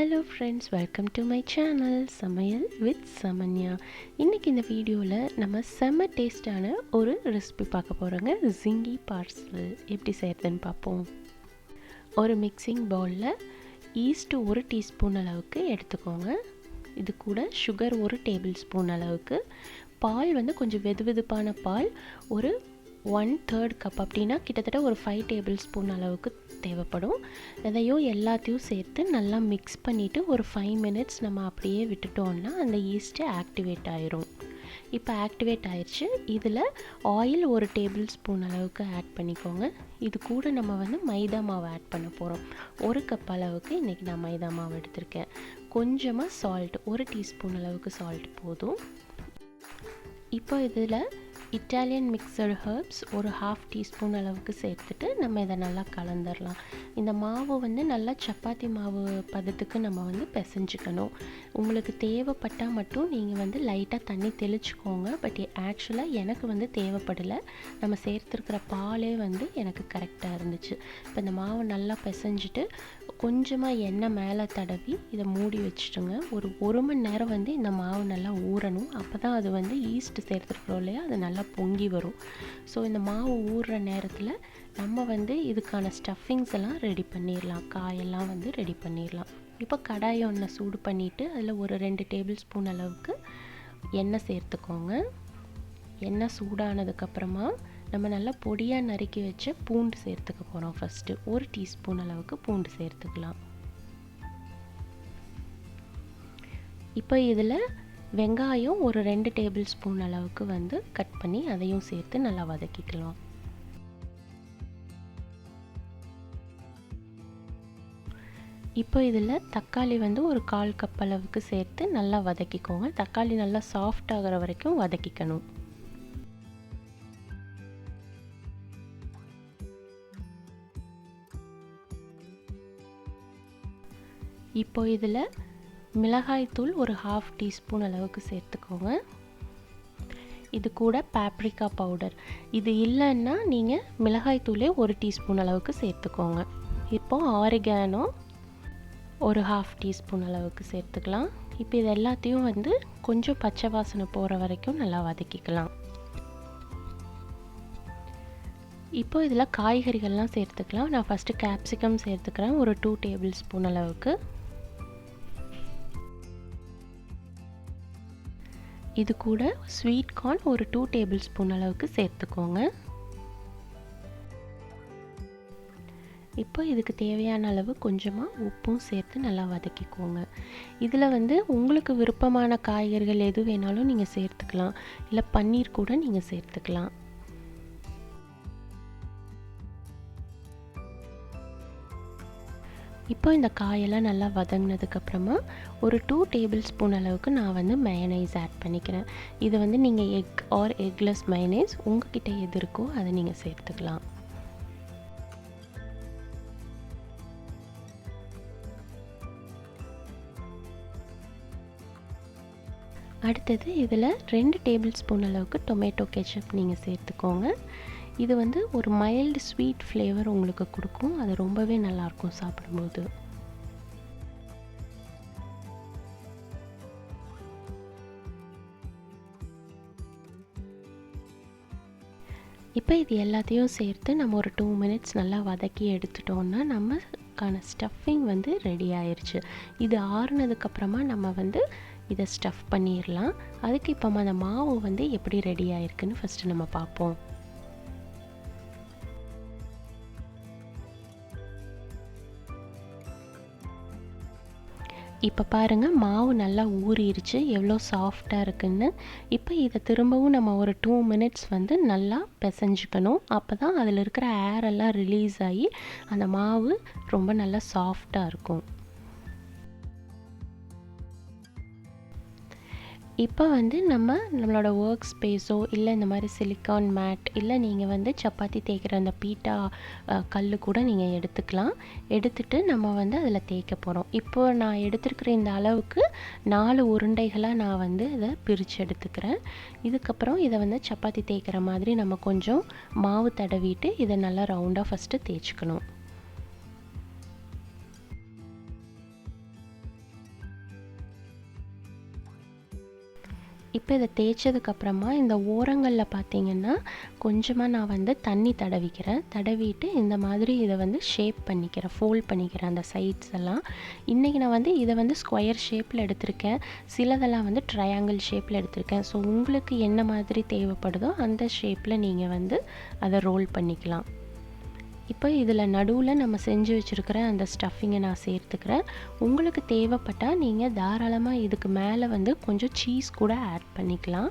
Hello friends, welcome to my channel சமையல் with சமன்யா. இன்னைக்கு இந்த வீடியோவில் நம்ம செம்ம டேஸ்டான ஒரு ரெசிபி பார்க்க போகிறோங்க. ஜிங்கி பார்சல் எப்படி செய்யறதுன்னு பார்ப்போம். ஒரு மிக்சிங் பவுலில் ஈஸ்ட் 1 டீஸ்பூன் அளவுக்கு எடுத்துக்கோங்க. இது கூட சுகர் 1 டேபிள் ஸ்பூன் அளவுக்கு, பால் வந்து கொஞ்சம் வெதுவெதுப்பான பால் ஒரு 1/3 கப், அப்படின்னா கிட்டத்தட்ட ஒரு 5 டேபிள் ஸ்பூன் அளவுக்கு தேவைப்படும். இதையும் எல்லாத்தையும் சேர்த்து நல்லா மிக்ஸ் பண்ணிவிட்டு ஒரு 5 மினிட்ஸ் நம்ம அப்படியே விட்டுட்டோம்னா அந்த ஈஸ்ட்டு ஆக்டிவேட் ஆயிரும். இப்போ ஆக்டிவேட் ஆயிடுச்சு. இதில் ஆயில் 1 டேபிள் ஸ்பூன் அளவுக்கு ஆட் பண்ணிக்கோங்க. இது கூட நம்ம வந்து மைதா மாவு ஆட் பண்ண போகிறோம். 1 கப் அளவுக்கு இன்றைக்கி நான் மைதா மாவு எடுத்திருக்கேன். கொஞ்சமாக சால்ட், 1 டீஸ்பூன் அளவுக்கு சால்ட் போதும். இப்போ இதில் இட்டாலியன் மிக்சர் ஹர்ப்ஸ் ஒரு 1/2 டீஸ்பூன் அளவுக்கு சேர்த்துட்டு நம்ம இதை நல்லா கலந்துடலாம். இந்த மாவு வந்து நல்லா சப்பாத்தி மாவு பதத்துக்கு நம்ம வந்து பிசைஞ்சிக்கணும். உங்களுக்கு தேவைப்பட்டால் மட்டும் நீங்கள் வந்து லைட்டாக தண்ணி தெளிச்சுக்கோங்க. பட் ஆக்சுவலாக எனக்கு வந்து தேவைப்படலை. நம்ம சேர்த்துருக்கிற பாலே வந்து எனக்கு கரெக்டாக இருந்துச்சு. இப்போ இந்த மாவு நல்லா பிசைஞ்சிட்டு கொஞ்சமாக எண்ணெய் மேலே தடவி இதை மூடி வச்சுட்டுங்க. ஒரு 1 மணி நேரம் வந்து இந்த மாவு நல்லா ஊறணும். அப்போ தான் அது வந்து ஈஸ்ட் சேர்த்துருக்குறோம் இல்லையா, அது நல்லா பொங்கி வரும். ஸோ இந்த மாவு ஊறுற நேரத்தில் நம்ம வந்து இதுக்கான ஸ்டஃபிங்ஸ் எல்லாம் ரெடி பண்ணிடலாம். காயெல்லாம் வந்து ரெடி பண்ணிடலாம். இப்போ கடாயை ஒன்று சூடு பண்ணிவிட்டு அதில் ஒரு 2 டேபிள் ஸ்பூன் அளவுக்கு எண்ணெய் சேர்த்துக்கோங்க. எண்ணெய் சூடானதுக்கப்புறமா நம்ம நல்லா பொடியாக நறுக்கி வச்ச பூண்டு சேர்த்துக்க போகிறோம். ஃபஸ்ட்டு 1 டீஸ்பூன் அளவுக்கு பூண்டு சேர்த்துக்கலாம். இப்போ இதில் வெங்காயம் ஒரு 2 டேபிள் ஸ்பூன் அளவுக்கு வந்து கட் பண்ணி அதையும் சேர்த்து நல்லா வதக்கிக்கலாம். இப்போ இதில் தக்காளி வந்து ஒரு 1/4 கப் அளவுக்கு சேர்த்து நல்லா வதக்கிக்கோங்க. தக்காளி நல்லா சாஃப்ட் ஆகிற வரைக்கும் வதக்கிக்கணும். இப்போ இதில் மிளகாய்த்தூள் ஒரு 1/2 டீஸ்பூன் அளவுக்கு சேர்த்துக்கோங்க. இது கூட பாப்ரிகா பவுடர், இது இல்லைன்னா நீங்கள் மிளகாய்த்தூளே 1 டீஸ்பூன் அளவுக்கு சேர்த்துக்கோங்க. இப்போ OREGANO ஒரு 1/2 டீஸ்பூன் அளவுக்கு சேர்த்துக்கலாம். இப்போ இது எல்லாத்தையும் வந்து கொஞ்சம் பச்சை வாசனை போகிற வரைக்கும் நல்லா வதக்கிக்கலாம். இப்போ இதில் காய்கறிகள்லாம் சேர்த்துக்கலாம். நான் ஃபஸ்ட்டு கேப்சிகம் சேர்த்துக்கிறேன் ஒரு 2 டேபிள் ஸ்பூன் அளவுக்கு. இது கூட ஸ்வீட் கார்ன் ஒரு 2 டேபிள் ஸ்பூன் அளவுக்கு சேர்த்துக்கோங்க. இப்போ இதுக்கு தேவையான அளவு கொஞ்சமாக உப்பும் சேர்த்து நல்லா வதக்கிக்கோங்க. இதில் வந்து உங்களுக்கு விருப்பமான காய்கறிகள் எது வேணாலும் நீங்கள் சேர்த்துக்கலாம். இல்லை பன்னீர் கூட நீங்கள் சேர்த்துக்கலாம். இப்போ இந்த காயெல்லாம் நல்லா வதங்கினதுக்கப்புறமா ஒரு 2 டேபிள் ஸ்பூன் அளவுக்கு நான் வந்து மயோனைஸ் ஆட் பண்ணிக்கிறேன். இது வந்து நீங்கள் எக் ஆர் எக்லெஸ் மயோனைஸ் உங்ககிட்ட எது இருக்கோ அதை நீங்கள் சேர்த்துக்கலாம். அடுத்தது இதில் 2 டேபிள் ஸ்பூன் அளவுக்கு டொமேட்டோ கெட்சப் நீங்கள் சேர்த்துக்கோங்க. இது வந்து ஒரு மைல்டு ஸ்வீட் ஃப்ளேவர் உங்களுக்கு கொடுக்கும். அது ரொம்பவே நல்லாயிருக்கும் சாப்பிடும்போது. இப்போ இது எல்லாத்தையும் சேர்த்து நம்ம ஒரு 2 மினிட்ஸ் நல்லா வதக்கி எடுத்துட்டோம்னா நமக்கான ஸ்டஃபிங் வந்து ரெடி ஆயிடுச்சு. இது ஆறுனதுக்கப்புறமா நம்ம வந்து இதை ஸ்டஃப் பண்ணிடலாம். அதுக்கு இப்போ அந்த மாவு வந்து எப்படி ரெடி ஆயிருக்குன்னு ஃபஸ்ட்டு நம்ம பார்ப்போம். இப்போ பாருங்கள், மாவு நல்லா ஊறிடுச்சு, எவ்வளோ சாஃப்டாக இருக்குன்னு. இப்போ இதை திரும்பவும் நம்ம ஒரு 2 மினிட்ஸ் வந்து நல்லா பிசைஞ்சிக்கணும். அப்போ தான் அதில் இருக்கிற ஏரெல்லாம் ரிலீஸ் ஆகி அந்த மாவு ரொம்ப நல்லா சாஃப்டாக இருக்கும். இப்போ வந்து நம்மளோட ஒர்க் ஸ்பேஸோ இல்லை இந்த மாதிரி சிலிக்கான் மேட், இல்லை நீங்கள் வந்து சப்பாத்தி தேய்க்கிற அந்த பீட்டா கல் கூட நீங்கள் எடுத்துக்கலாம். எடுத்துட்டு நம்ம வந்து அதில் தேய்க்க போகிறோம். இப்போ நான் எடுத்துருக்கிற இந்த அளவுக்கு 4 உருண்டைகளாக நான் வந்து இதை பிரித்து எடுத்துக்கிறேன். இதுக்கப்புறம் இதை வந்து சப்பாத்தி தேய்க்கிற மாதிரி நம்ம கொஞ்சம் மாவு தடவிட்டு இதை நல்லா ரவுண்டாக ஃபஸ்ட்டு தேய்ச்சிக்கணும். இப்போ இதை தேய்ச்சதுக்கப்புறமா இந்த ஓரங்களில் பார்த்தீங்கன்னா கொஞ்சமாக நான் வந்து தண்ணி தடவிக்கிறேன். தடவிட்டு இந்த மாதிரி இதை வந்து ஷேப் பண்ணிக்கிறேன், ஃபோல்ட் பண்ணிக்கிறேன் அந்த சைட்ஸ் எல்லாம். இன்றைக்கி நான் வந்து இதை வந்து ஸ்கொயர் ஷேப்பில் எடுத்திருக்கேன், சிலதெல்லாம் வந்து ட்ரையாங்கிள் ஷேப்பில் எடுத்திருக்கேன். ஸோ உங்களுக்கு என்ன மாதிரி தேவைப்படுதோ அந்த ஷேப்பில் நீங்கள் வந்து அதை ரோல் பண்ணிக்கலாம். இப்போ இதில் நடுவில் நம்ம செஞ்சு வச்சுருக்கிற அந்த ஸ்டஃபிங்கை நான் சேர்த்துக்கிறேன். உங்களுக்கு தேவைப்பட்டால் நீங்கள் தாராளமாக இதுக்கு மேலே வந்து கொஞ்சம் சீஸ் கூட ஆட் பண்ணிக்கலாம்.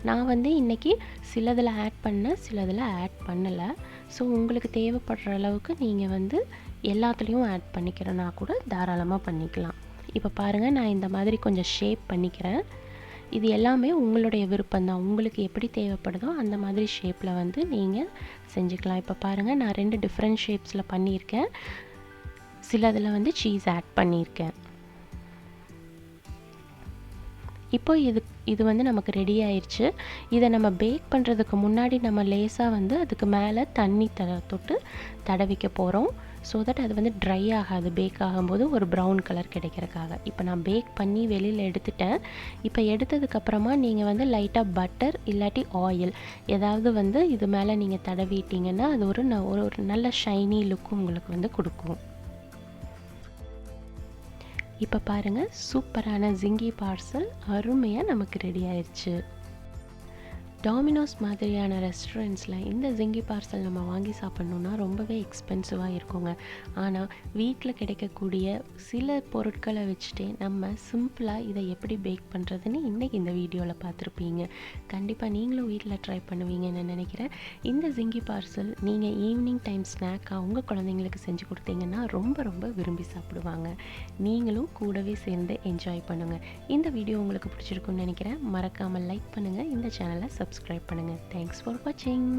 நான் வந்து இன்றைக்கி சிலதில் ஆட் பண்ணேன், சிலதில் ஆட் பண்ணலை. ஸோ உங்களுக்கு தேவைப்படுற அளவுக்கு நீங்கள் வந்து எல்லாத்துலேயும் ஆட் பண்ணிக்கிறேன்னா கூட தாராளமாக பண்ணிக்கலாம். இப்போ பாருங்கள், நான் இந்த மாதிரி கொஞ்சம் ஷேப் பண்ணிக்கிறேன். இது எல்லாமே உங்களுடைய விருப்பம்தான். உங்களுக்கு எப்படி தேவைப்படுதோ அந்த மாதிரி ஷேப்பில் வந்து நீங்கள் செஞ்சுக்கலாம். இப்போ பாருங்கள், நான் 2 டிஃப்ரெண்ட் ஷேப்ஸில் பண்ணியிருக்கேன். சிலதில் வந்து சீஸ் ஆட் பண்ணியிருக்கேன். இப்போ இது வந்து நமக்கு ரெடி ஆயிடுச்சு. இதை நம்ம பேக் பண்ணுறதுக்கு முன்னாடி நம்ம லேசாக வந்து அதுக்கு மேலே தண்ணி தொட்டு தடவிக்க போகிறோம். ஸோ தட் அது வந்து ட்ரை ஆகாது, பேக் ஆகும்போது ஒரு ப்ரௌன் கலர் கிடைக்கிறதுக்காக. இப்போ நான் பேக் பண்ணி வெளியில் எடுத்துட்டேன். இப்போ எடுத்ததுக்கப்புறமா நீங்கள் வந்து லைட்டாக பட்டர் இல்லாட்டி ஆயில் ஏதாவது வந்து இது மேலே நீங்கள் தடவிட்டிங்கன்னா அது ஒரு நல்ல ஷைனி லுக்கு உங்களுக்கு வந்து கொடுக்கும். இப்போ பாருங்கள், சூப்பரான ஜிங்கி பார்சல் அருமையாக நமக்கு ரெடி ஆயிடுச்சு. டாமினோஸ் மாதிரியான ரெஸ்டாரண்ட்ஸில் இந்த ஜிங்கி பார்சல் நம்ம வாங்கி சாப்பிட்ணுன்னா ரொம்பவே எக்ஸ்பென்சிவாக இருக்குங்க. ஆனால் வீட்டில் கிடைக்கக்கூடிய சில பொருட்களை வச்சுட்டே நம்ம சிம்பிளாக இதை எப்படி பேக் பண்ணுறதுன்னு இன்றைக்கி இந்த வீடியோவில் பார்த்துருப்பீங்க. கண்டிப்பாக நீங்களும் வீட்டில் ட்ரை பண்ணுவீங்கன்னு நினைக்கிறேன். இந்த ஜிங்கி பார்சல் நீங்கள் ஈவினிங் டைம் ஸ்நாக்காக உங்கள் குழந்தைங்களுக்கு செஞ்சு கொடுத்தீங்கன்னா ரொம்ப ரொம்ப விரும்பி சாப்பிடுவாங்க. நீங்களும் கூடவே சேர்ந்து என்ஜாய் பண்ணுங்கள். இந்த வீடியோ உங்களுக்கு பிடிச்சிருக்குன்னு நினைக்கிறேன். மறக்காமல் லைக் பண்ணுங்கள், இந்த சேனலை சப்ஸ்கிரைப் பண்ணுங்கள். தேங்க்ஸ் ஃபார் வாட்சிங்.